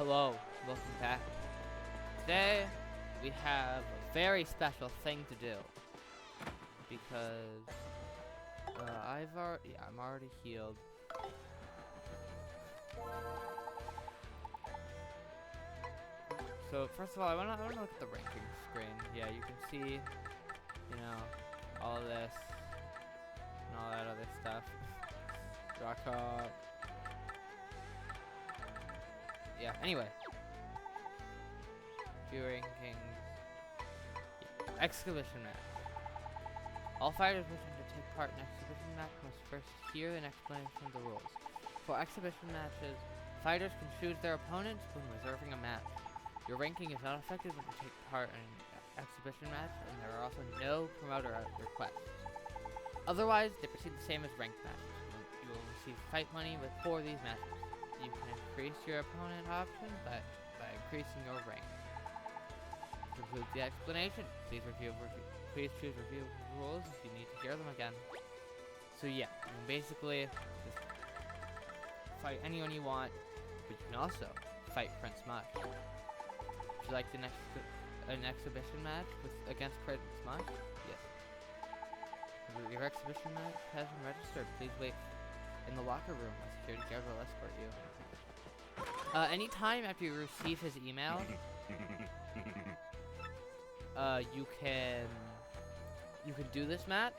Hello, welcome back. Today we have a very special thing to do because I'm already healed. So first of all, I wanna look at the ranking screen. Yeah, you can see, all of this and all that other stuff. Rock up. Yeah. Anyway. View rankings. Yeah. Exhibition match. All fighters wishing to take part in exhibition match must first hear an explanation of the rules. For exhibition matches, fighters can choose their opponents when reserving a match. Your ranking is not affected when you take part in an exhibition match, and there are also no promoter requests. Otherwise, they proceed the same as ranked matches. You will receive fight money for these matches. You can increase your opponent option by increasing your rank. This concludes the explanation. Please choose review rules if you need to hear them again. So yeah, you can basically just fight anyone you want, but you can also fight Prince Mush. Would you like an exhibition match against Prince Mush? Yes. Your exhibition match has been registered. Please wait in the locker room. A security guard will escort you. Anytime after you receive his email, you can do this match.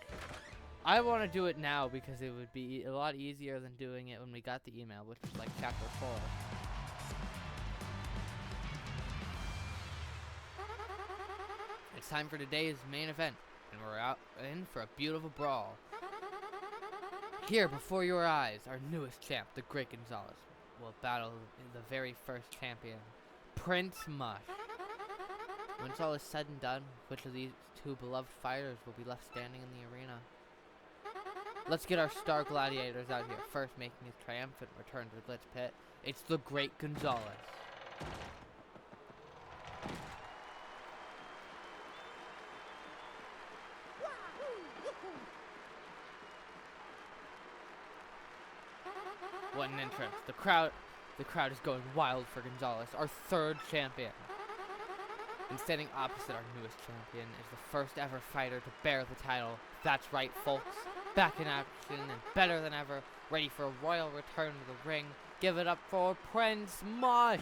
I want to do it now because it would be a lot easier than doing it when we got the email, which was like chapter 4. It's time for today's main event, and we're out in for a beautiful brawl. Here, before your eyes, our newest champ, the Great Gonzalez, will battle the very first champion, Prince Mush. When it's all is said and done, which of these two beloved fighters will be left standing in the arena? Let's get our star gladiators out here. First, making his triumphant return to the Glitch Pit, it's the Great Gonzalez. What an entrance. The crowd is going wild for Gonzalez, our third champion. And standing opposite our newest champion is the first ever fighter to bear the title. That's right, folks. Back in action and better than ever, ready for a royal return to the ring. Give it up for Prince Mush!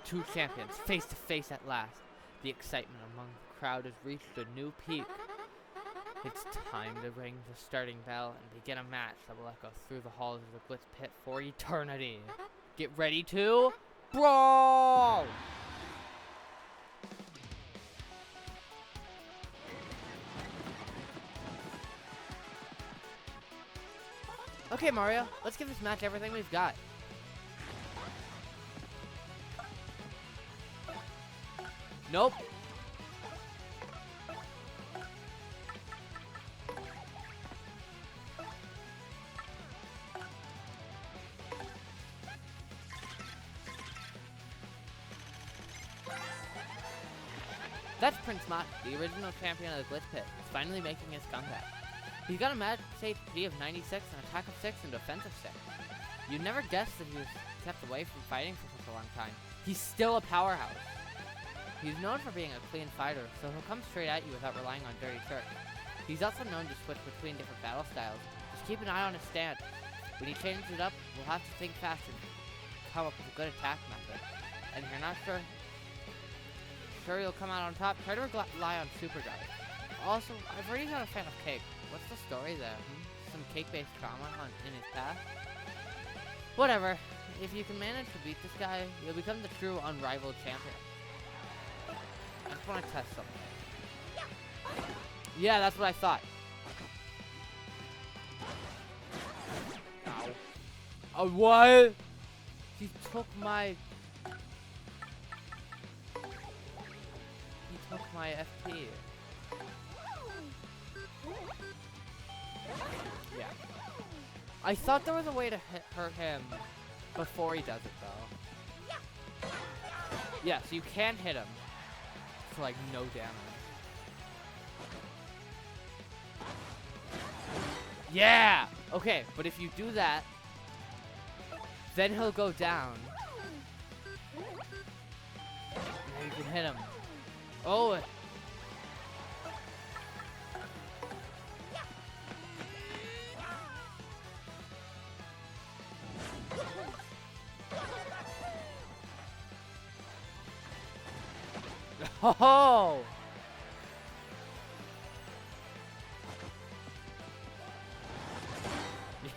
Two champions face to face at last. The excitement among the crowd has reached a new peak. It's time to ring the starting bell and begin a match that will echo through the halls of the Glitch Pit for eternity. Get ready to brawl! Okay, Mario, let's give this match everything we've got. Nope. That's Prince Mush, the original champion of the Glitch Pit. He's finally making his comeback. He's got a magic HP of 96, an attack of 6, and defense of 6. You'd never guess that he was kept away from fighting for such a long time. He's still a powerhouse. He's known for being a clean fighter, so he'll come straight at you without relying on dirty tricks. He's also known to switch between different battle styles. Just keep an eye on his stance. When he changes it up, we'll have to think fast and come up with a good attack method. And if you're not sure you'll come out on top, try to rely on Super Guard. Also, I've heard he's not a fan of cake. What's the story there? Some cake-based trauma in his past? Whatever. If you can manage to beat this guy, you'll become the true unrivaled champion. I just want to test something. Yeah, that's what I thought. Ow. What? He took my... FP. Yeah. I thought there was a way to hurt him before he does it, though. Yeah, so you can hit him. for like no damage. Yeah! Okay, but if you do that, then he'll go down. And you can hit him. Oh! Oh!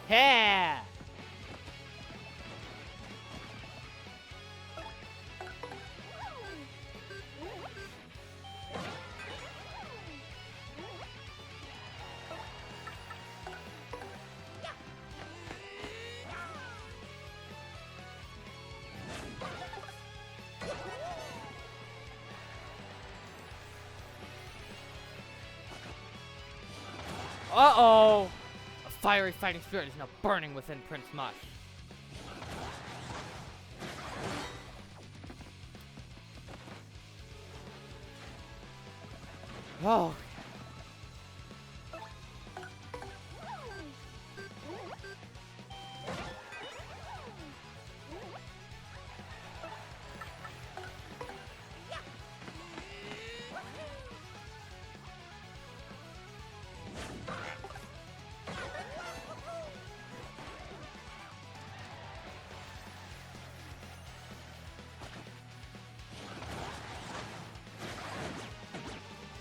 Yeah! Uh-oh! A fiery fighting spirit is now burning within Prince Mush. Oh.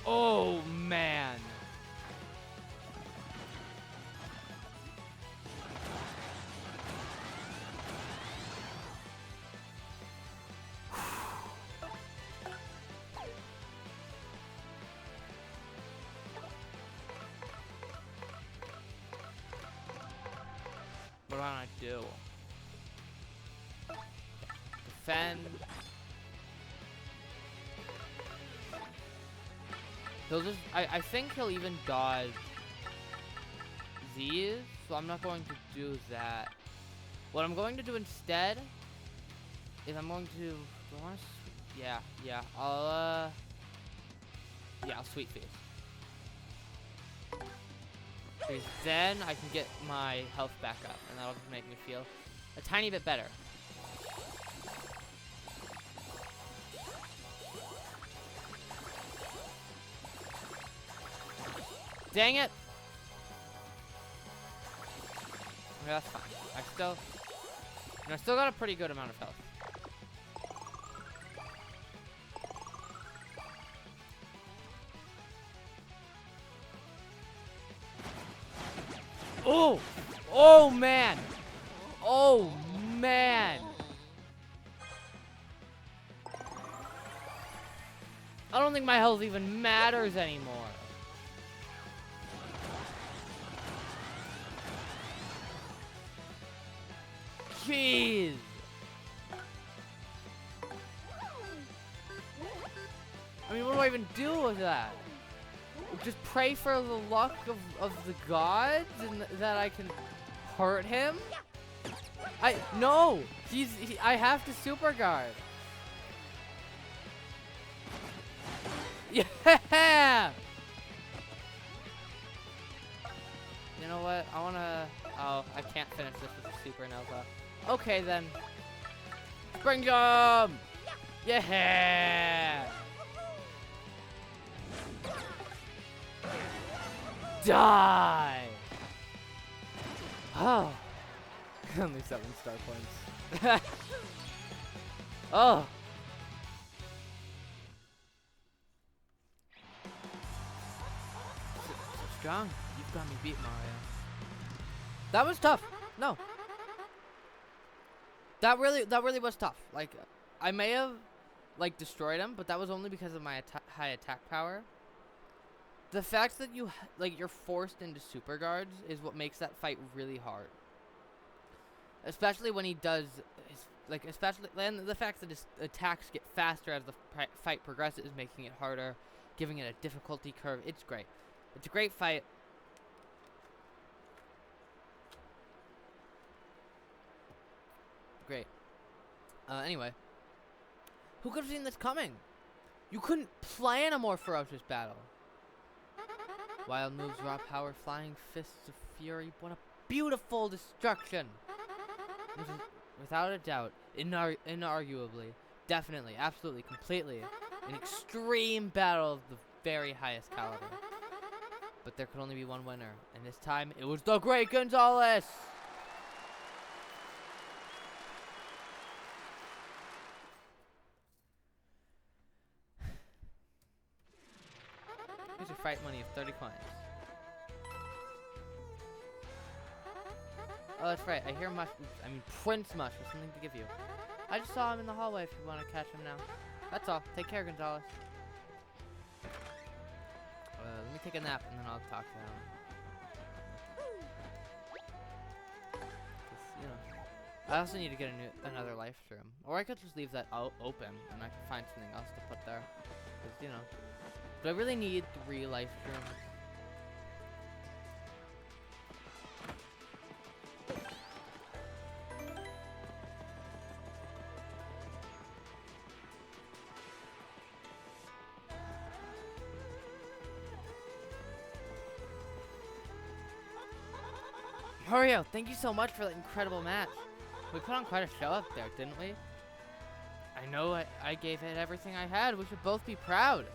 Oh, man. What do I do? Defend. He'll just, I think he'll even dodge these, so I'm not going to do that. What I'm going to do instead is I'm going to, do I want to, yeah, I'll Sweet Face. Because then I can get my health back up, and that'll just make me feel a tiny bit better. Dang it! Okay, that's fine. I still got a pretty good amount of health. Oh! Oh, man! Oh, man! I don't think my health even matters anymore. Jeez! I mean, what do I even do with that? Just pray for the luck of the gods and that I can hurt him? No! I have to super guard. Yeah! You know what? Oh, I can't finish this with a supernova. Okay then. Spring jump! Yeah! Die! Oh. Only 7 star points. Oh. So strong. You've got me beat, Mario. That was tough. No. That really was tough. Like, I may have, like, destroyed him, but that was only because of my high attack power. The fact that you're forced into super guards is what makes that fight really hard. Especially when he does, and the fact that his attacks get faster as the fight progresses is making it harder, giving it a difficulty curve. It's great. It's a great fight. Great. Anyway. Who could have seen this coming? You couldn't plan a more ferocious battle. Wild moves, raw power, flying fists of fury. What a beautiful destruction! This is, without a doubt, inarguably, definitely, absolutely, completely, an extreme battle of the very highest caliber. But there could only be one winner, and this time it was the Great Gonzalez! Here's your fight money of 30 coins. Oh, that's right. I hear Prince Mush has something to give you. I just saw him in the hallway if you want to catch him now. That's all. Take care, Gonzalez. Let me take a nap and then I'll talk to him. 'Cause, you know, I also need to get another life stream. Or I could just leave that open and I could find something else to put there. Because, you know, do I really need 3 life streams? Mario, thank you so much for that incredible match. We put on quite a show up there, didn't we? I know I gave it everything I had. We should both be proud.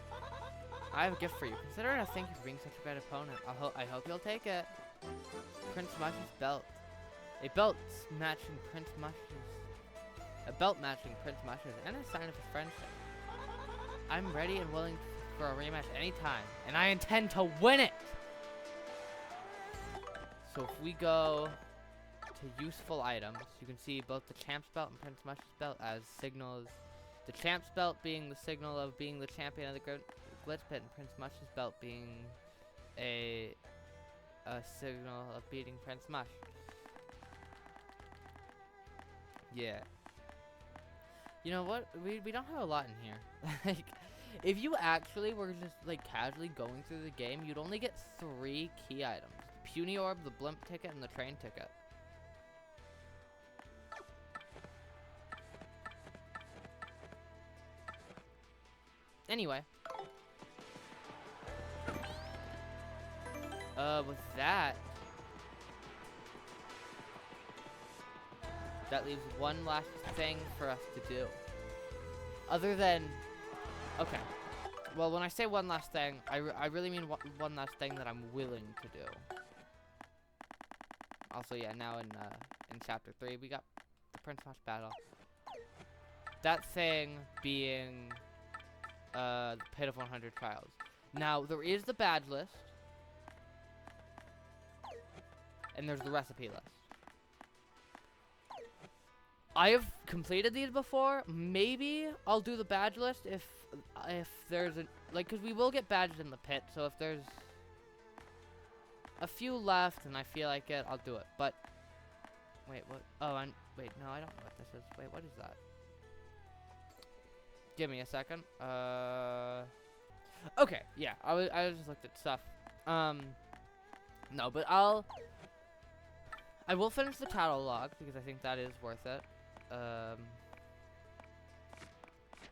I have a gift for you. Consider it a thank you for being such a great opponent. I hope you'll take it. Prince Mush's belt. A belt matching Prince Mush's. A belt matching Prince Mush's, and a sign of his friendship. I'm ready and willing for a rematch anytime, and I intend to win it. So if we go to useful items, you can see both the Champ's belt and Prince Mush's belt as signals. The Champ's belt being the signal of being the champion of the Glitch Pit, and Prince Mush's belt being a signal of beating Prince Mush. Yeah. You know what? We don't have a lot in here. Like, if you actually were just like casually going through the game, you'd only get 3 key items. Puny Orb, the Blimp ticket, and the train ticket. Anyway. With that leaves one last thing for us to do. Other than... Okay. Well, when I say one last thing, I really mean one last thing that I'm willing to do. Also, yeah, now in Chapter 3, we got the Prince Mush battle. That thing being the Pit of 100 Trials. Now, there is the badge list. And there's the recipe list. I have completed these before. Maybe I'll do the badge list if there's a... Like, because we will get badges in the pit, so if there's a few left and I feel like it, I'll do it. But wait, what? Oh, wait, no, I don't know what this is. Wait, what is that? Give me a second. Okay, yeah, I just looked at stuff. No, but I will finish the catalog because I think that is worth it.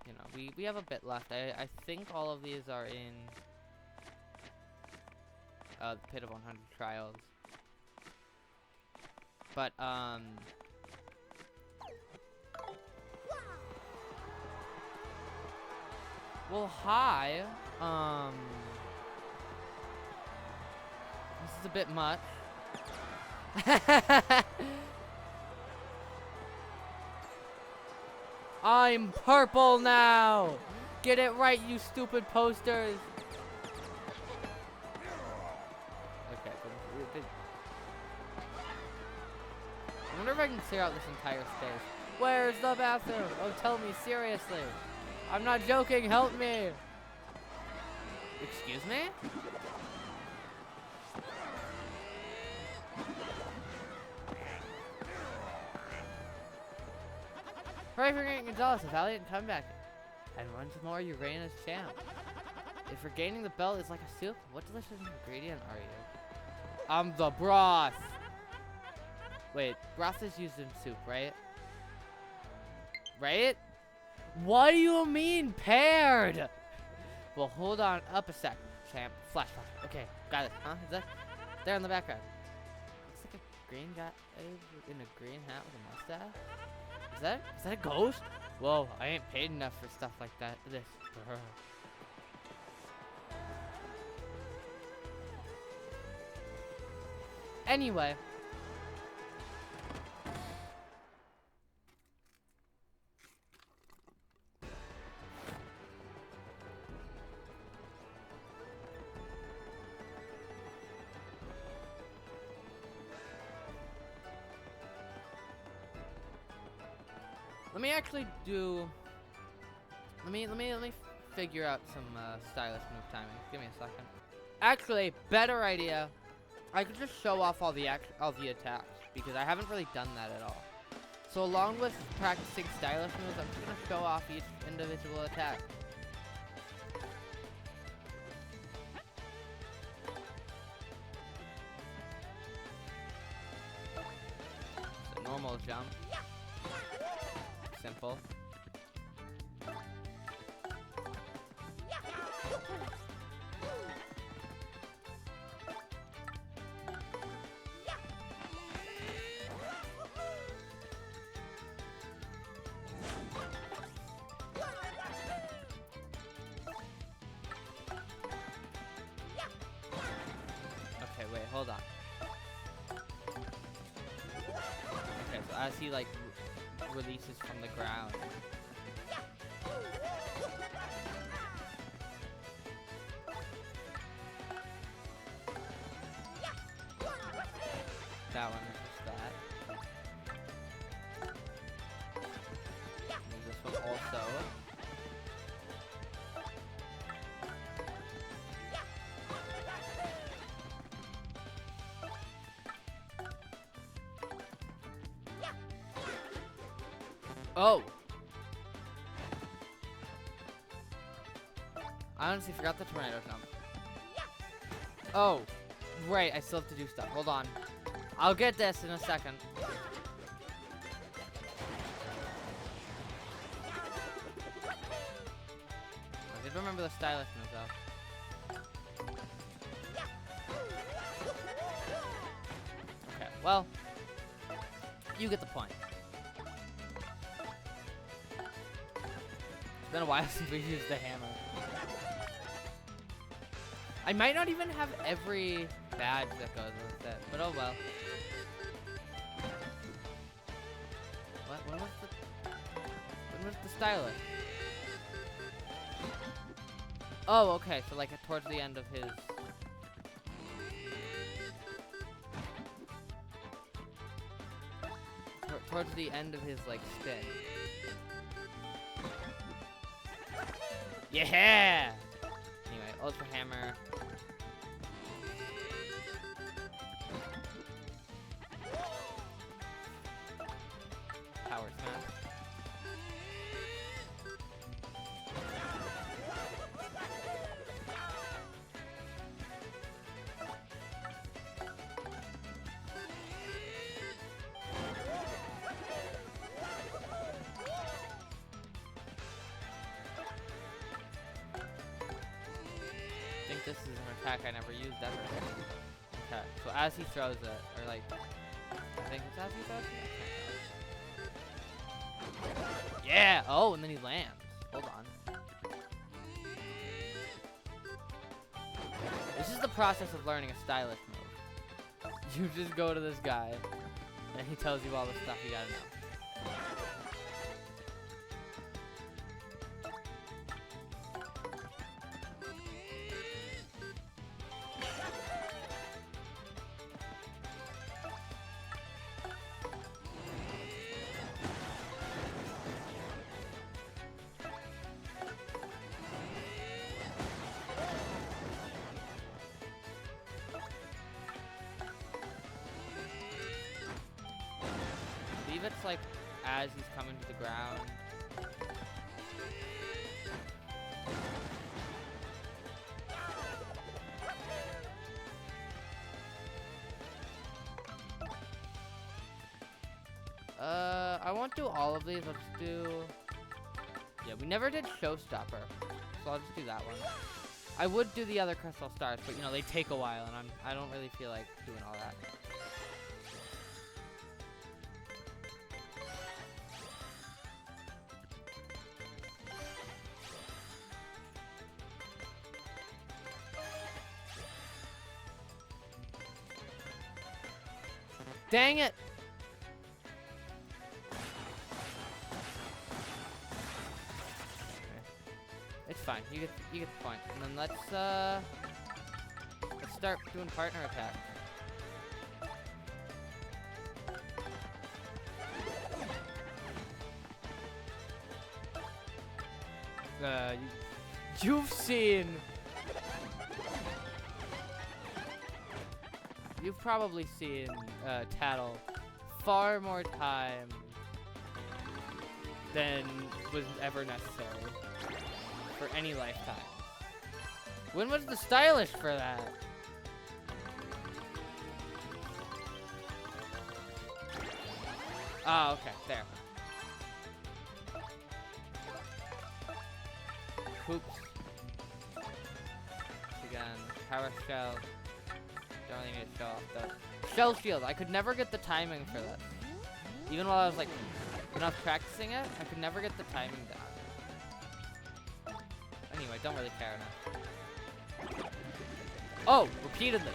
You know, we have a bit left. I think all of these are in the Pit of 100 Trials. But, well, hi. This is a bit much. I'm purple now! Get it right, you stupid posters! Okay, so I wonder if I can clear out this entire space. Where's the bathroom? Oh, tell me seriously. I'm not joking, help me! Excuse me? Hooray for getting Gonzalez, a valiant comeback. And once more, you reign as champ. If regaining the belt is like a soup, what delicious ingredient are you? I'm the broth! Wait, broth is used in soup, right? Right? What do you mean, paired? Well, hold on up a sec, champ. Flash. Okay, got it. Huh? Is that there in the background? Looks like a green guy in a green hat with a mustache. Is that a ghost? Whoa, I ain't paid enough for stuff like that. This. Anyway. Let me actually do. Let me figure out some stylish move timing. Give me a second. Actually, better idea. I could just show off all the attacks because I haven't really done that at all. So along with practicing stylish moves, I'm just gonna show off each individual attack. So normal jump. Simple. Okay, wait, hold on. Okay, so as he like releases from the ground. That one is just that. And this one also. Oh! I honestly forgot the tornado jump. Oh! Right, I still have to do stuff. Hold on. I'll get this in a second. I did remember the stylish move though. Okay, well, you get the point. It's been a while since we used the hammer. I might not even have every badge that goes with it, but oh well. What? When was the stylish? Oh, okay. So like towards the end of his. Towards the end of his like spin. Yeah. Anyway, Ultra Hammer. Power Smash. I think this is an attack I never used ever. Okay, so as he throws it, or like, I think it's as he throws it? Yeah! Oh, and then he lands. Hold on. This is the process of learning a stylish move. You just go to this guy, and he tells you all the stuff you gotta know. I believe it's like as he's coming to the ground. I won't do all of these. Let's do. Yeah, we never did Showstopper. so I'll just do that one. I would do the other crystal stars, but you know they take a while, and I don't really feel like doing all that. Dang it! It's fine. You get the point. And then let's start doing partner attack. You've probably seen Tattle far more time than was ever necessary for any lifetime. When was the stylish for that? Oh, okay, there. Hoops. Again, power shell. Don't even need to show off the shell shield. I could never get the timing for this. Even while I was like, when I was practicing it, I could never get the timing down. Anyway, don't really care enough. Oh, repeatedly.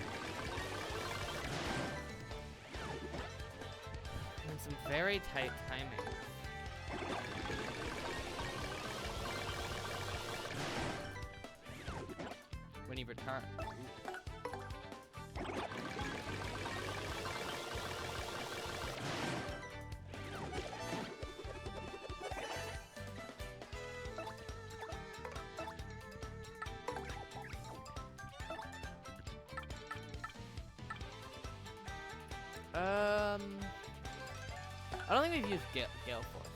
And some very tight timing. When he returns. I don't think we've used Gale Force.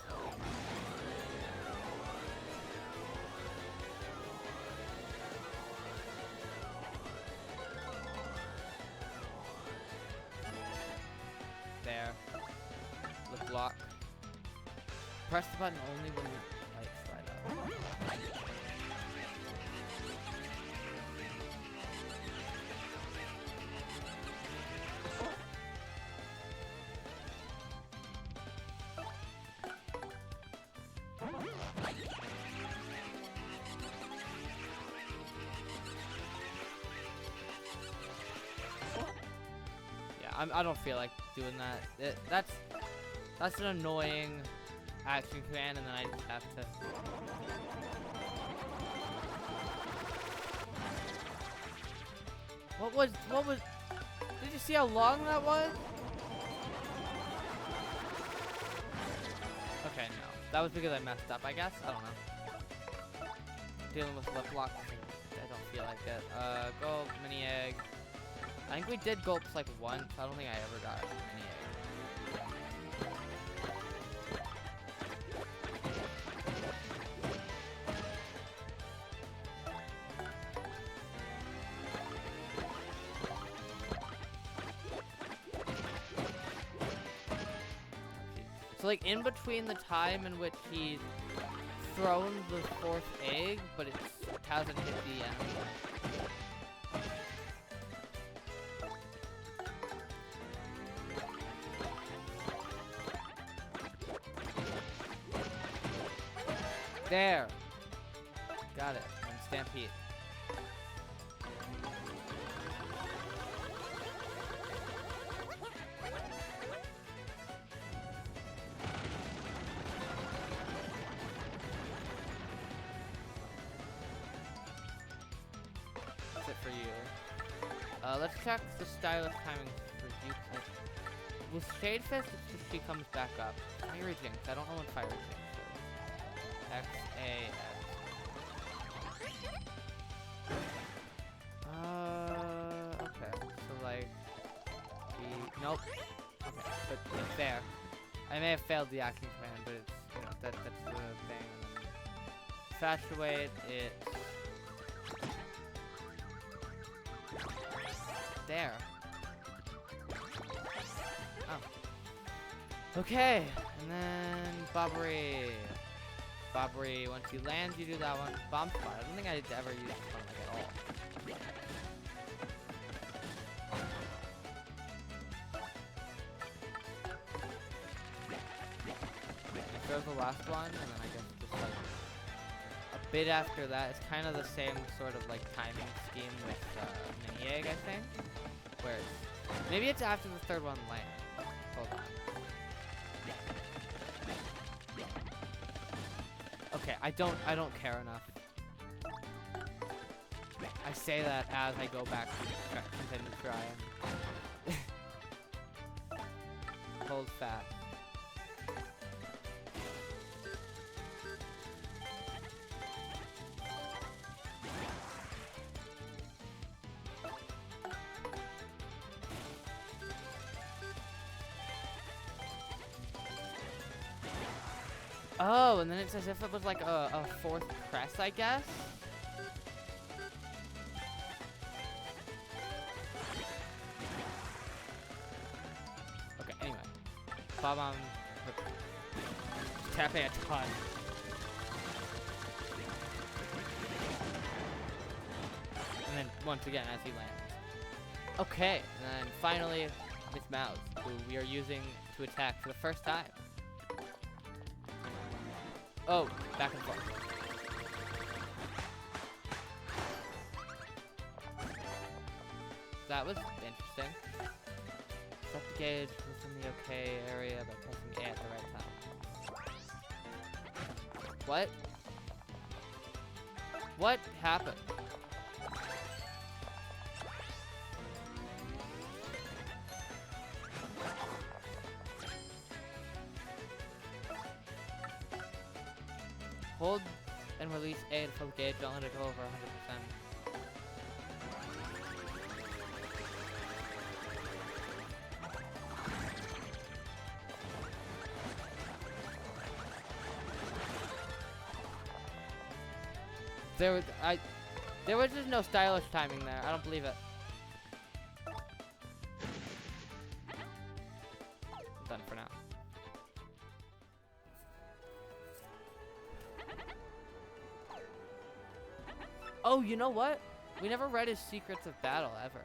There. Lip lock. Press the button only when the lights light up. I don't feel like doing that. That's an annoying action command, and then I just have to. What was? Did you see how long that was? Okay, no. That was because I messed up, I guess. I don't know. Dealing with lip lock, I don't feel like it. Go mini egg. I think we did gulps like once. I don't think I ever got a mini egg. So like in between the time in which he's thrown the fourth egg, but it hasn't hit the enemy. There. Got it. And Stampede. That's it for you. Let's check the stylus timing for you. With Shade Fist, it's just she comes back up. Fire Jinx. I don't know what Fire Jinx is. X-A-S. Okay. So, like, nope. Okay, but it's there. I may have failed the action command, but it's, you know, that's the thing. Infatuate, it's... There. Oh. Okay, and then Bobbery. Bobbery, once you land, you do that one. Bomb spot. I don't think I'd ever use this one like at all. I throw the last one, and then I guess just like a bit after that. It's kind of the same sort of like timing scheme with Mini Egg, I think. Where it's, maybe it's after the third one lands. Hold on. Okay, I don't care enough. I say that as I go back to continue trying. Hold fast. Oh, and then it's as if it was like a fourth press, I guess? Okay, anyway. Bob-omb. Tapping a ton. And then, once again, as he lands. Okay, and then finally, Miss Mouse, who we are using to attack for the first time. Oh, back and forth. That was interesting. Set the gauge within the OK area by pressing A at the right time. What? What happened? Hold and release A to fill the gauge, don't let it go over 100%. There was just no stylish timing there. I don't believe it. I'm done for now. Oh, you know what? We never read his Secrets of Battle, ever.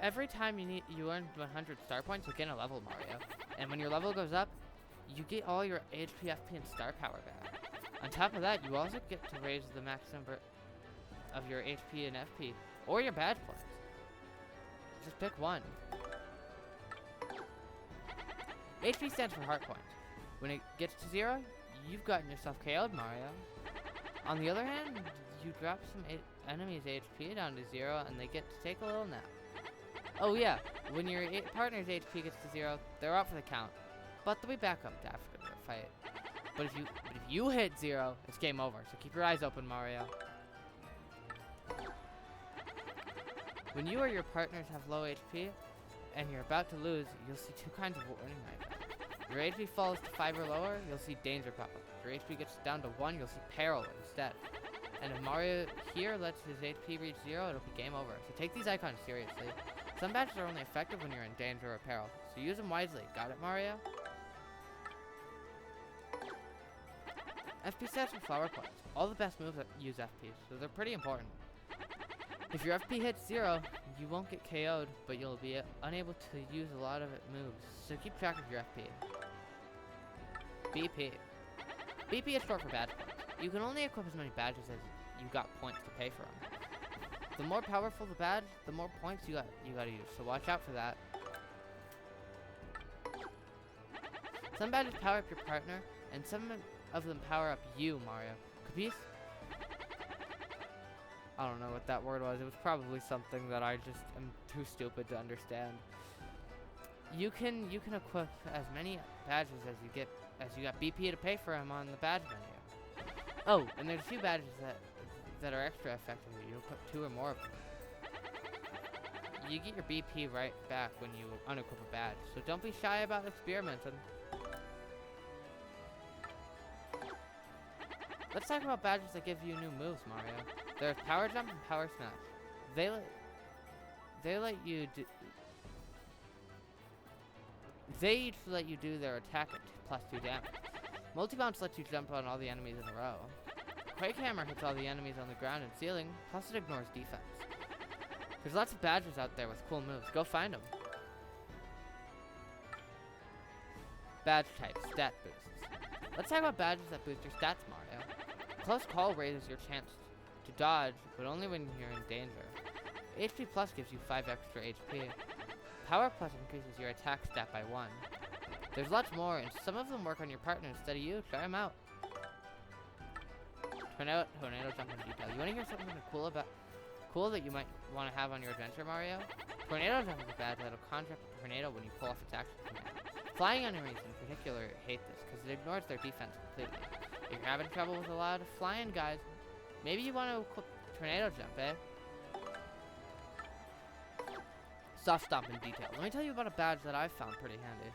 Every time you earn 100 star points, you get a level, Mario. And when your level goes up, you get all your HP, FP, and star power back. On top of that, you also get to raise the max number of your HP and FP, or your badge points. Just pick one. HP stands for heart points. When it gets to 0, you've gotten yourself KO'd, Mario. On the other hand, you drop some enemies' HP down to 0, and they get to take a little nap. Oh yeah, when your partner's HP gets to 0, they're out for the count. But they'll be back up after the fight. But if you hit 0, it's game over. So keep your eyes open, Mario. When you or your partners have low HP, and you're about to lose, you'll see two kinds of warning icons. Your HP falls to 5 or lower, you'll see danger pop up. If your HP gets down to 1, you'll see peril instead. And if Mario here lets his HP reach 0, it'll be game over. So take these icons seriously. Some badges are only effective when you're in danger or peril, so use them wisely. Got it, Mario? FP stats are flower points. All the best moves use FP, so they're pretty important. If your FP hits 0, you won't get KO'd, but you'll be unable to use a lot of moves, so keep track of your FP. BP. BP is short for badge points. You can only equip as many badges as you got points to pay for them. The more powerful the badge, the more points you gotta use, so watch out for that. Some badges power up your partner, and some of them power up you, Mario. Capiche? I don't know what that word was. It was probably something that I just am too stupid to understand. You can equip as many badges as you got BP to pay for them on the badge menu. Oh, and there's a few badges that are extra effective. You equip 2 or more of them. You get your BP right back when you unequip a badge, so don't be shy about experimenting. Let's talk about badges that give you new moves, Mario. There's Power Jump and Power Smash. They each let you do their attack at +2 damage. Multi-bounce lets you jump on all the enemies in a row. Quake Hammer hits all the enemies on the ground and ceiling, plus it ignores defense. There's lots of badges out there with cool moves. Go find them. Badge type, stat boosts. Let's talk about badges that boost your stats, Mario. Close Call raises your chance to dodge, but only when you're in danger. HP Plus gives you 5 extra HP. Power Plus increases your attack stat by 1. There's lots more, and some of them work on your partner instead of you. Try them out. Tornado Jump in detail. You want to hear something cool that you might want to have on your adventure, Mario? Tornado Jump is a badge that'll conjure up a tornado when you pull off its action command. Flying enemies in particular hate this because it ignores their defense completely. If you're having trouble with a lot of flying guys, maybe you want to equip Tornado Jump, eh? Soft Stomp in detail. Let me tell you about a badge that I've found pretty handy.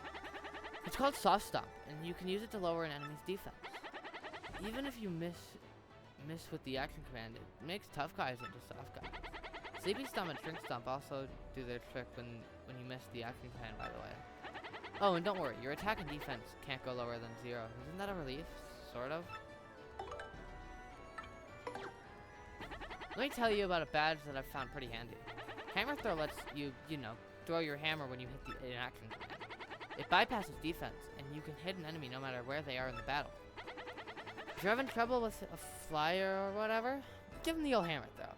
It's called Soft Stomp, and you can use it to lower an enemy's defense. Even if you miss with the action command, it makes tough guys into soft guys. Sleepy Stomp and Shrink Stomp also do their trick when you miss the action command, by the way. Oh, and don't worry, your attack and defense can't go lower than 0. Isn't that a relief? Sort of. Let me tell you about a badge that I've found pretty handy. Hammer Throw lets you, throw your hammer when you hit an action command. It bypasses defense, and you can hit an enemy no matter where they are in the battle. If you're having trouble with a flyer or whatever, give them the old Hammer Throw.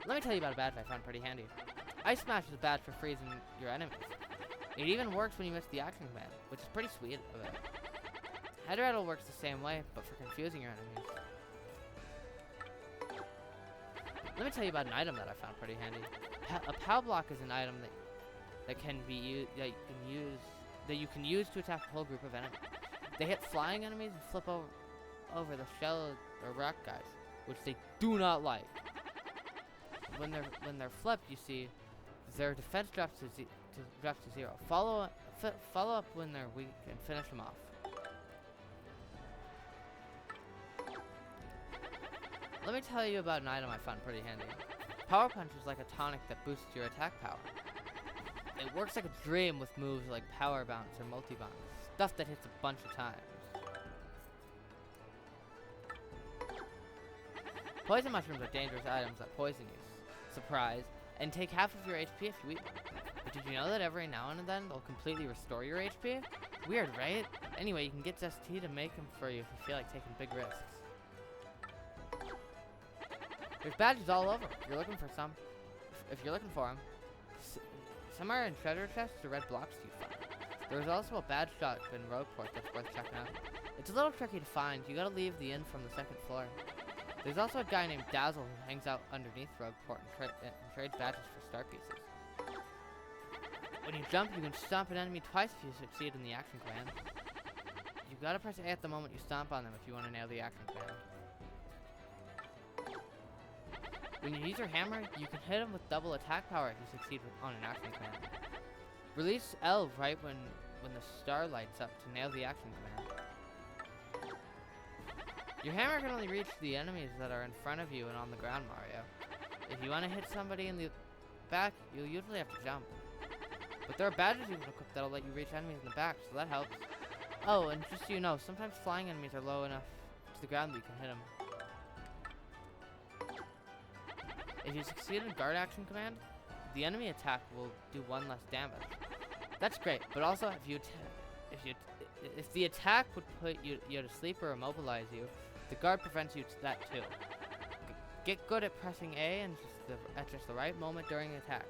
Let me tell you about a badge I found pretty handy. Ice Smash is a badge for freezing your enemies. It even works when you miss the action command, which is pretty sweet of it. Head Rattle works the same way, but for confusing your enemies. Let me tell you about an item that I found pretty handy. A POW block is an item that you can use to attack a whole group of enemies. They hit flying enemies and flip over the shell or rock guys, which they do not like. When they're flipped, you see, their defense drops to 0. Follow up when they're weak and finish them off. Let me tell you about an item I found pretty handy. Power Punch is like a tonic that boosts your attack power. It works like a dream with moves like Power Bounce or Multi-Bounce, stuff that hits a bunch of times. Poison Mushrooms are dangerous items that poison you, surprise, and take half of your HP if you eat one. But did you know that every now and then they'll completely restore your HP? Weird, right? Anyway, you can get Zest Tea to make them for you if you feel like taking big risks. There's badges all over. If you're looking for them, somewhere in treasure chests or red blocks you find. There's also a badge shop in Rogueport that's worth checking out. It's a little tricky to find. You gotta leave the inn from the 2nd floor. There's also a guy named Dazzle who hangs out underneath Rogueport and trades badges for star pieces. When you jump, you can stomp an enemy twice if you succeed in the action command. You gotta press A at the moment you stomp on them if you want to nail the action command. When you use your hammer, you can hit them with double attack power if you succeed on an action command. Release L right when the star lights up to nail the action command. Your hammer can only reach the enemies that are in front of you and on the ground, Mario. If you want to hit somebody in the back, you'll usually have to jump. But there are badges you can equip that'll let you reach enemies in the back, so that helps. Oh, and just so you know, sometimes flying enemies are low enough to the ground that you can hit them. If you succeed in guard action command, the enemy attack will do 1 less damage. That's great, but also if the attack would put you to sleep or immobilize you, the guard prevents you that too. Get good at pressing A and at just the right moment during the attack.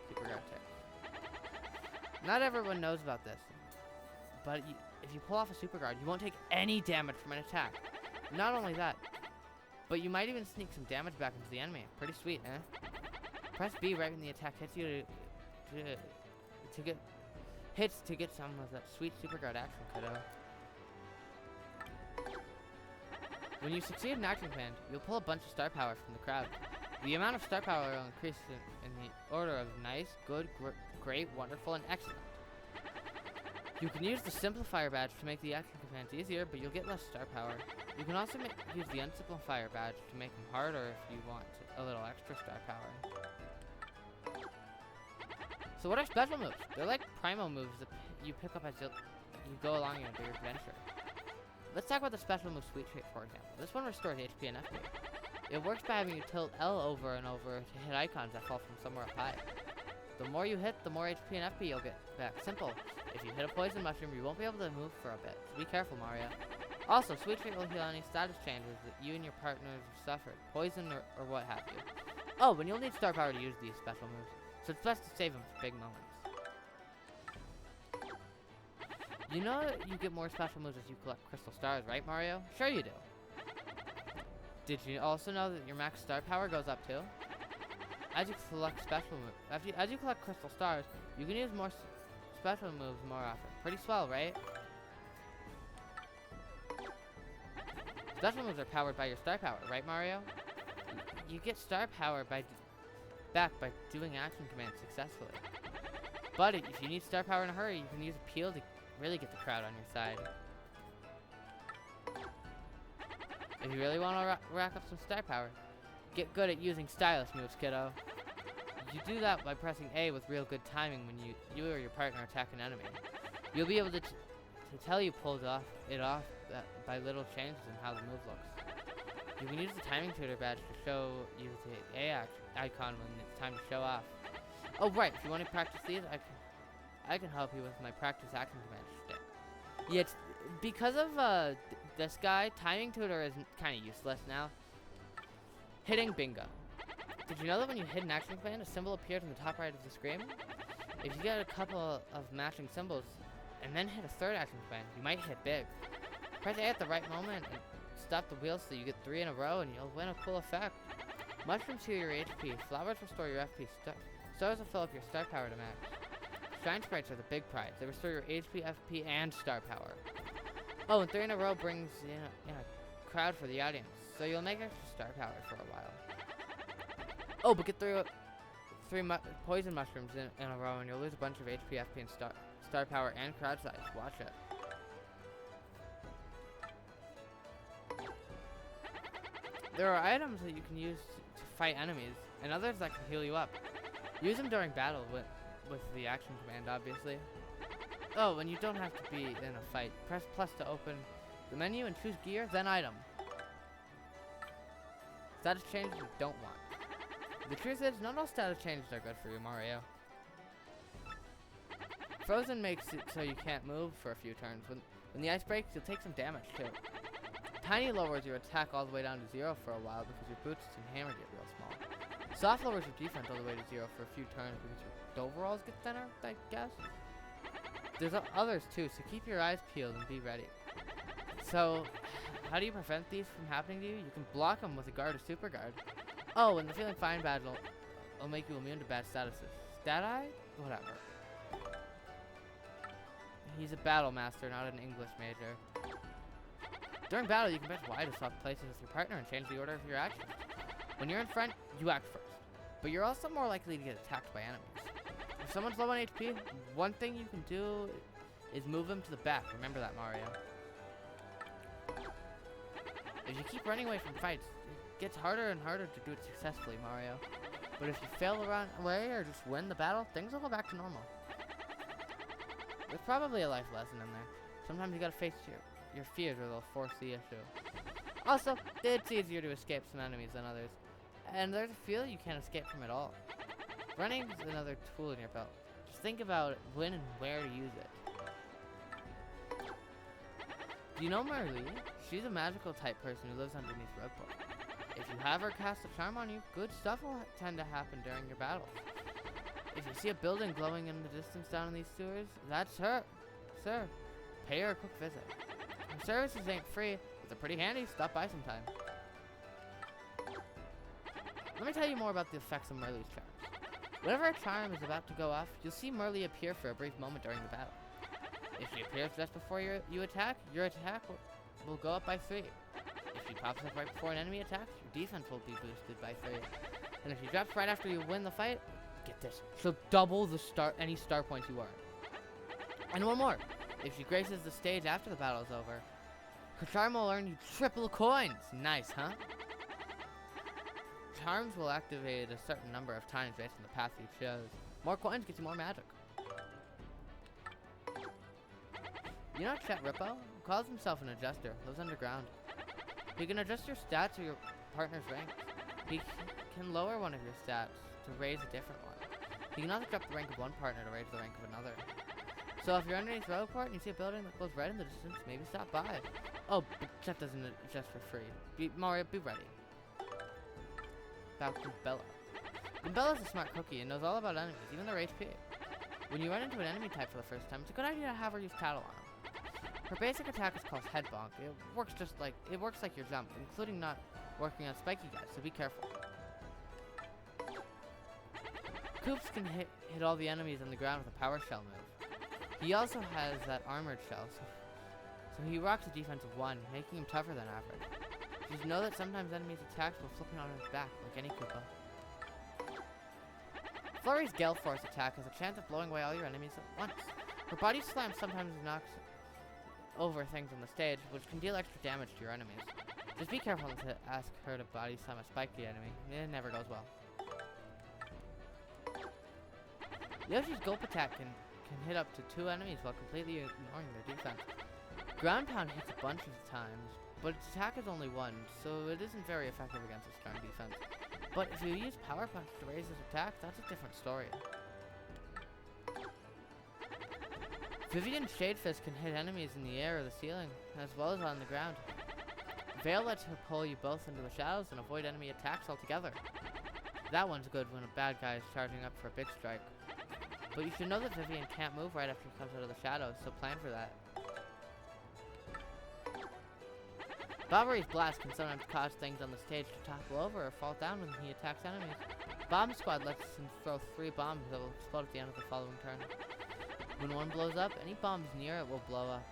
Super guard tip. Not everyone knows about this, but if you pull off a super guard, you won't take any damage from an attack. Not only that, but you might even sneak some damage back into the enemy. Pretty sweet, eh? Press B right when the attack hits you to get some of that sweet super guard action, kiddo. When you succeed in action command, you'll pull a bunch of star power from the crowd. The amount of star power will increase in the order of nice, good, great, wonderful, and excellent. You can use the Simplifier badge to make the action commands easier, but you'll get less star power. You can also use the Unsimplifier badge to make them harder if you want a little extra star power. So what are special moves? They're like primo moves that you pick up as you go along your adventure. Let's talk about the special move Sweet Treat, for example. This one restores HP and FP. It works by having you tilt L over and over to hit icons that fall from somewhere up high. The more you hit, the more HP and FP you'll get back. Simple. If you hit a poison mushroom, you won't be able to move for a bit, so be careful, Mario. Also, Sweet Treat will heal any status changes that you and your partners have suffered, poison or what have you. Oh, and you'll need star power to use these special moves, so it's best to save them for big moments. You know you get more special moves as you collect crystal stars, right, Mario? Sure you do. Did you also know that your max star power goes up too? As you collect special moves, as you collect crystal stars, you can use more special moves more often. Pretty swell, right? Special moves are powered by your star power, right, Mario? You get star power back by doing action commands successfully. But if you need star power in a hurry, you can use Appeal to really get the crowd on your side. If you really want to rack up some star power, get good at using stylish moves, kiddo. You do that by pressing A with real good timing when you or your partner attack an enemy. You'll be able to tell you pulled it off by little changes in how the move looks. You can use the timing tutor badge to show you the A icon when it's time to show off. Oh right, if you want to practice these, I can help you with my practice action command stick. Yeah, it's, because of this guy, timing tutor is kind of useless now. Hitting bingo. Did you know that when you hit an action command, a symbol appears in the top right of the screen? If you get a couple of matching symbols and then hit a third action command, you might hit big. Press A at the right moment and stop the wheel so you get 3 in a row and you'll win a cool effect. Mushrooms heal your HP, flowers restore your FP, stars will fill up your star power to max. Shine sprites are the big prize. They restore your HP, FP, and star power. Oh, and 3 in a row brings in a crowd for the audience, so you'll make extra star power for a while. Oh, but get 3 poison mushrooms in a row and you'll lose a bunch of HP, FP, and star power and crowd size. Watch it. There are items that you can use to fight enemies, and others that can heal you up. Use them during battle with the action command, obviously. Oh, and you don't have to be in a fight. Press plus to open the menu and choose gear, then item. Status changes you don't want. The truth is, not all status changes are good for you, Mario. Frozen makes it so you can't move for a few turns. When the ice breaks, you'll take some damage too. Tiny lowers your attack all the way down to 0 for a while because your boots and hammer get real small. Soft lowers your defense all the way to 0 for a few turns because your overalls get thinner, I guess. There's others too, so keep your eyes peeled and be ready. So, how do you prevent these from happening to you? You can block them with a guard or super guard. Oh, and the Feeling Fine badge will make you immune to bad statuses. Stat Eye? Whatever. He's a battle master, not an English major. During battle, you can press Y to swap places with your partner and change the order of your actions. When you're in front, you act first. But you're also more likely to get attacked by enemies. If someone's low on HP, one thing you can do is move them to the back. Remember that, Mario. If you keep running away from fights, it gets harder and harder to do it successfully, Mario. But if you fail to run away or just win the battle, things will go back to normal. There's probably a life lesson in there. Sometimes you gotta face your fears or they'll force the issue. Also, it's easier to escape some enemies than others. And there's a feeling you can't escape from it all. Running is another tool in your belt. Just think about when and where to use it. Do you know Merlee? She's a magical type person who lives underneath Redpool. If you have her cast a charm on you, good stuff will tend to happen during your battles. If you see a building glowing in the distance down in these sewers, that's her. Sir, pay her a quick visit. Her services ain't free, but they're pretty handy. Stop by sometime. Let me tell you more about the effects of Merlee's charms. Whenever a charm is about to go off, you'll see Merlee appear for a brief moment during the battle. If she appears just before you attack, your attack will go up by 3. If she pops up right before an enemy attacks, your defense will be boosted by 3. And if she drops right after you win the fight, get this, she'll double any star points you earn. And one more, if she graces the stage after the battle is over, her charm will earn you triple coins. Nice, huh? Charms will activate a certain number of times based on the path you chose. More coins gets you more magic. You know Chet Rippo? He calls himself an adjuster, lives underground. He can adjust your stats or your partner's rank. He can lower one of your stats to raise a different one. He can also drop the rank of one partner to raise the rank of another. So if you're underneath Roadport and you see a building that glows red in the distance, maybe stop by. Oh, but Chet doesn't adjust for free. Mario, be ready. About Goombella. Goombella's a smart cookie and knows all about enemies, even their HP. When you run into an enemy type for the first time, it's a good idea to have her use Tattle on him. Her basic attack is called Head Bonk. It works like your jump, including not working on spiky guys, so be careful. Koops can hit all the enemies on the ground with a power shell move. He also has that armored shell, so he rocks a defense of 1, making him tougher than average. Just know that sometimes enemies' attacks will flip on his back, like any Koopa. Flurry's Gale Force attack has a chance of blowing away all your enemies at once. Her body slam sometimes knocks over things on the stage, which can deal extra damage to your enemies. Just be careful to ask her to body slam a spiky enemy. It never goes well. Yoshi's Gulp attack can hit up to 2 enemies while completely ignoring their defense. Ground Pound hits a bunch of times, but its attack is only 1, so it isn't very effective against a strong defense. But if you use Power Punch to raise his attack, that's a different story. Vivian's Shade Fist can hit enemies in the air or the ceiling, as well as on the ground. Veil lets her pull you both into the shadows and avoid enemy attacks altogether. That one's good when a bad guy is charging up for a big strike. But you should know that Vivian can't move right after he comes out of the shadows, so plan for that. Bobbery's Blast can sometimes cause things on the stage to topple over or fall down when he attacks enemies. Bomb Squad lets him throw 3 bombs that will explode at the end of the following turn. When one blows up, any bombs near it will blow up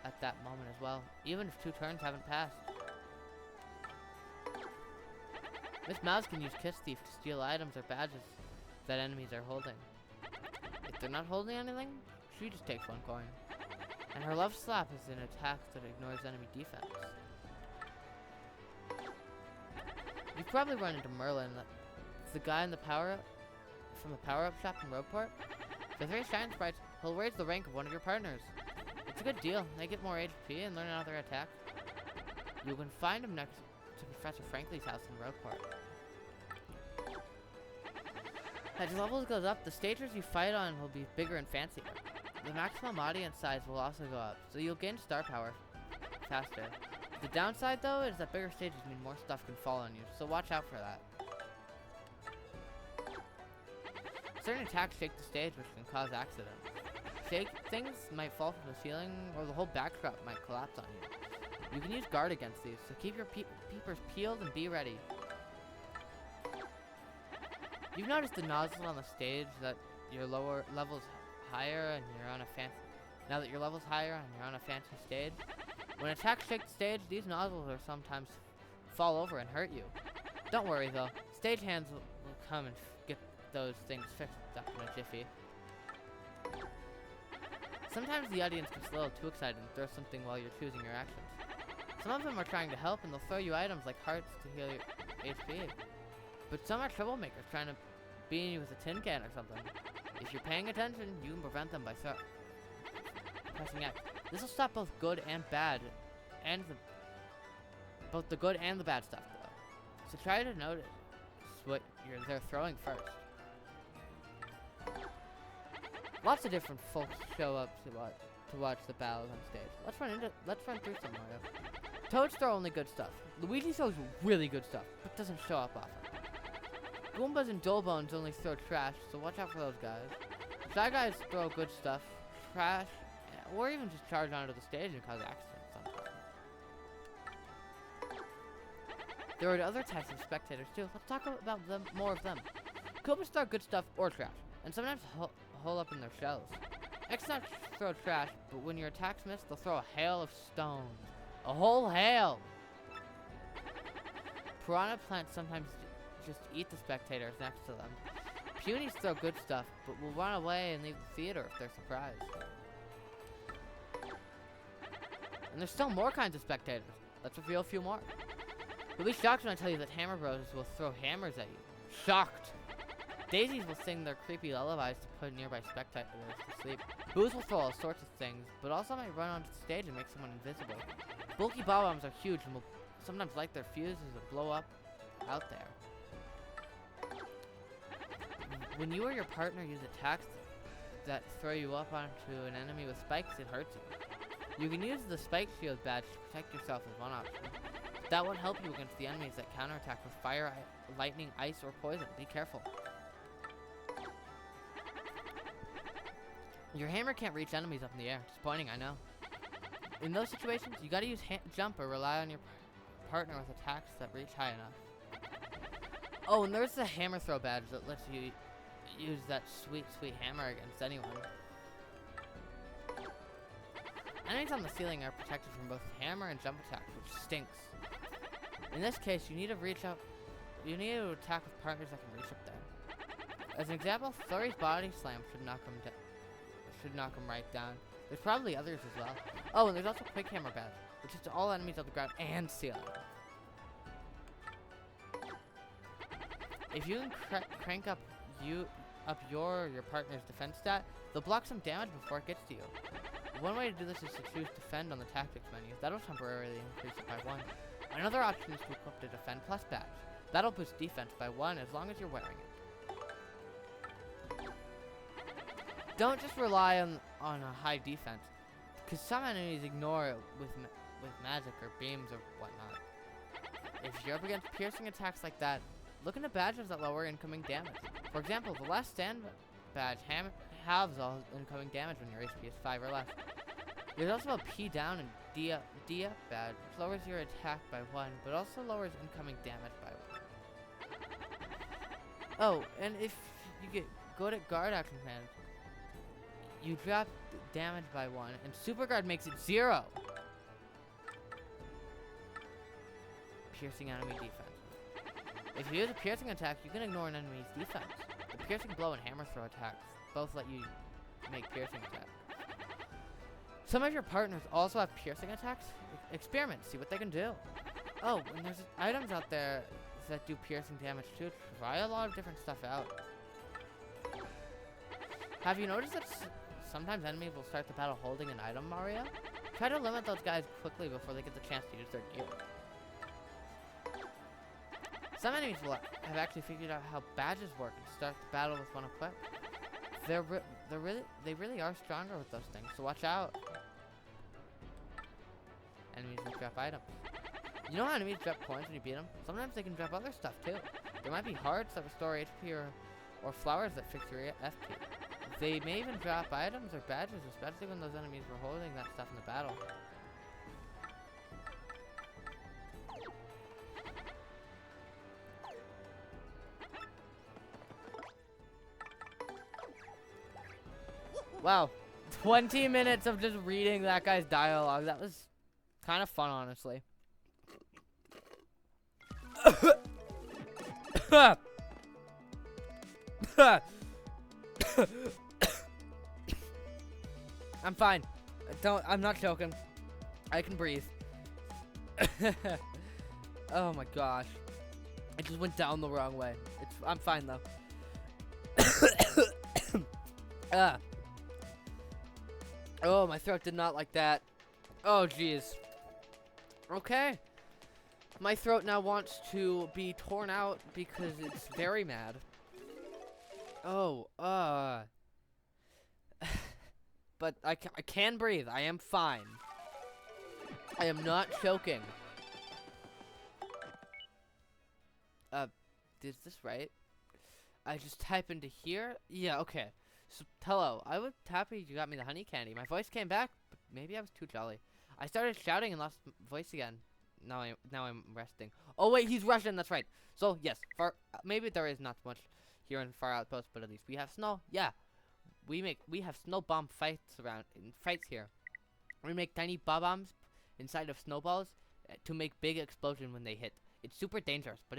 at that moment as well, even if 2 turns haven't passed. Miss Mouse can use Kiss Thief to steal items or badges that enemies are holding. If they're not holding anything, she just takes 1 coin. And her Love Slap is an attack that ignores enemy defense. You've probably run into Merlin, the guy in the from the power-up shop in Roadport. For 3 Shine Sprites, he'll raise the rank of one of your partners. It's a good deal. They get more HP and learn another attack. You can find him next to Professor Frankly's house in Roadport. As your levels goes up, the stages you fight on will be bigger and fancier. The maximum audience size will also go up, so you'll gain star power faster. The downside, though, is that bigger stages mean more stuff can fall on you, so watch out for that. Certain attacks shake the stage, which can cause accidents. Things might fall from the ceiling, or the whole backdrop might collapse on you. You can use guard against these, so keep your peepers peeled and be ready. You've noticed the nozzle on the stage that your lower level's higher and you're on a fancy. Now that your level's higher and you're on a fancy stage, when attacks shake the stage, these nozzles will sometimes fall over and hurt you. Don't worry though, stage hands will come and get those things fixed up in a jiffy. Sometimes the audience gets a little too excited and throw something while you're choosing your actions. Some of them are trying to help and they'll throw you items like hearts to heal your HP. But some are troublemakers trying to beat you with a tin can or something. If you're paying attention, you can prevent them by pressing X. This will stop both good and bad, and both the good and the bad stuff though. So try to notice what they're throwing first. Lots of different folks show up to watch the battles on stage. Let's run through some Mario. Toads throw only good stuff. Luigi throws really good stuff, but doesn't show up often. Goombas and Dolebones only throw trash, so watch out for those guys. Shy Guys throw good stuff, trash, or even just charge onto the stage and cause accidents sometimes. There are other types of spectators too. Let's talk about more of them. Koopas throw good stuff or trash, and sometimes hole up in their shells. X-Nuts throw trash, but when your attacks miss, they'll throw a hail of stones. A whole hail! Piranha Plants sometimes just eat the spectators next to them. Punies throw good stuff, but will run away and leave the theater if they're surprised. And there's still more kinds of spectators. Let's reveal a few more. You'll be shocked when I tell you that Hammer Bros will throw hammers at you. Shocked! Daisies will sing their creepy lullabies to put nearby spectators to sleep. Boos will throw all sorts of things, but also might run onto the stage and make someone invisible. Bulky bob-ombs are huge and will sometimes light their fuses and blow up out there. When you or your partner use attacks that throw you up onto an enemy with spikes, it hurts you. You can use the Spike Shield badge to protect yourself as one option. That won't help you against the enemies that counterattack with fire, lightning, ice, or poison. Be careful. Your hammer can't reach enemies up in the air. Disappointing, I know. In those situations, you gotta use jump or rely on your partner with attacks that reach high enough. Oh, and there's the hammer throw badge that lets you use that sweet, sweet hammer against anyone. Enemies on the ceiling are protected from both hammer and jump attacks, which stinks. In this case, you need to attack with partners that can reach up there. As an example, Flurry's body slam should knock him right down. There's probably others as well. Oh, and there's also Quick Hammer badge, which is to all enemies on the ground and ceiling. If you can crank up your partner's defense stat, they'll block some damage before it gets to you. One way to do this is to choose Defend on the Tactics menu. That'll temporarily increase it by 1. Another option is to equip the Defend Plus badge. That'll boost defense by 1 as long as you're wearing it. Don't just rely on a high defense, because some enemies ignore it with magic or beams or whatnot. If you're up against piercing attacks like that, look into badges that lower incoming damage. For example, the Last Stand badge halves all incoming damage when your HP is 5 or less. There's also a P down and D up badge, which lowers your attack by 1, but also lowers incoming damage by 1. Oh, and if you get good at guard action command, you drop damage by 1, and Super Guard makes it 0. Piercing enemy defense. If you use a piercing attack, you can ignore an enemy's defense. The piercing blow and hammer throw attacks both let you make piercing attacks. Some of your partners also have piercing attacks. Experiment, see what they can do. Oh, and there's items out there that do piercing damage too. Try a lot of different stuff out. Have you noticed that sometimes enemies will start the battle holding an item, Mario? Try to limit those guys quickly before they get the chance to use their gear. Some enemies will have actually figured out how badges work and start the battle with one equipped. They really are stronger with those things, so watch out. Enemies will drop items. You know how enemies drop coins when you beat them? Sometimes they can drop other stuff too. There might be hearts that restore HP or flowers that fix your FP. They may even drop items or badges, especially when those enemies were holding that stuff in the battle. Wow, 20 minutes of just reading that guy's dialogue. That was kind of fun, honestly. I'm fine. I'm not joking. I can breathe. Oh my gosh. I just went down the wrong way. I'm fine though. Oh, my throat did not like that. Oh, jeez. Okay. My throat now wants to be torn out because it's very mad. Oh, but I can breathe. I am fine. I am not choking. Is this right? I just type into here? Yeah, okay. So, hello. I was happy you got me the honey candy. My voice came back, but maybe I was too jolly. I started shouting and lost voice again. Now I'm resting. Oh wait, he's Russian. That's right. So yes, maybe there is not much here in Far Outpost, but at least we have snow. Yeah, we have snow bomb fights here. We make tiny bombs inside of snowballs to make big explosion when they hit. It's super dangerous, but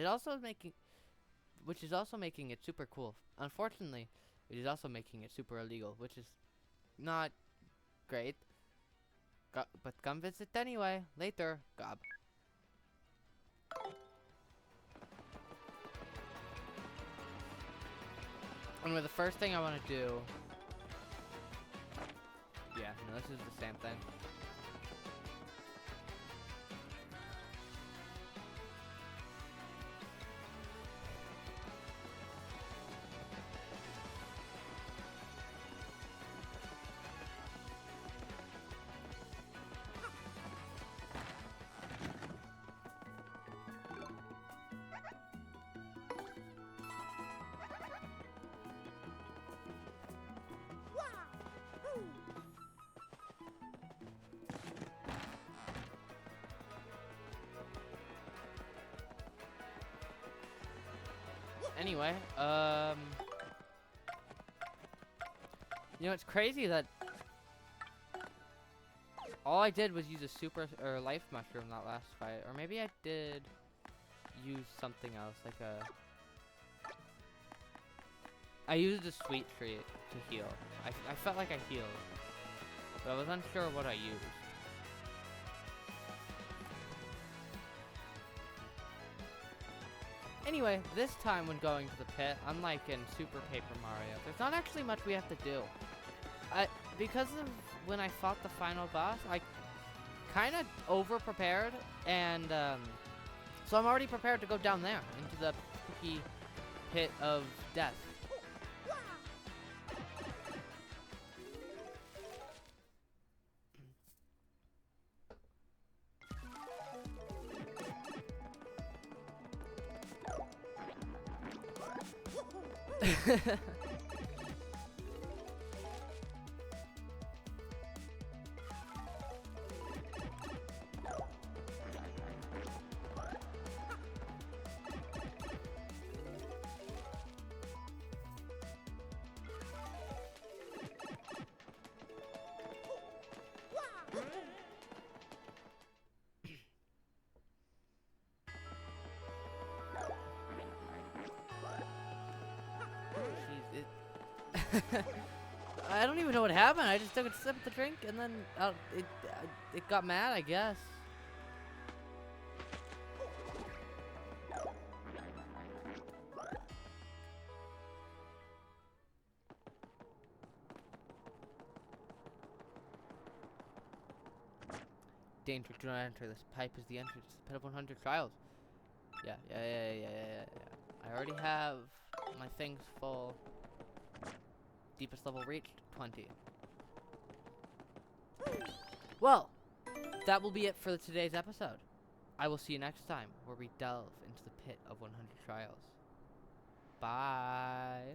which is also making it super cool. Unfortunately, it is also making it super illegal, which is not great. But come visit anyway. Later, Gob. Anyway, the first thing I want to do... Yeah, no, this is the same thing. Anyway, you know, it's crazy that all I did was use a super or life mushroom that last fight, or maybe I did use something else, like I used a sweet treat to heal. I felt like I healed, but I was unsure what I used. Anyway, this time when going to the pit, unlike in Super Paper Mario, there's not actually much we have to do. Because of when I fought the final boss, I kind of over-prepared, and so I'm already prepared to go down there, into the spooky pit of death. I don't even know what happened. I just took a sip of the drink and then it got mad, I guess. Danger, do not enter. This pipe is the entrance to the pit of 100 trials. Yeah. I already have my things full. Deepest level reached, 20. Well, that will be it for today's episode. I will see you next time, where we delve into the pit of 100 trials. Bye.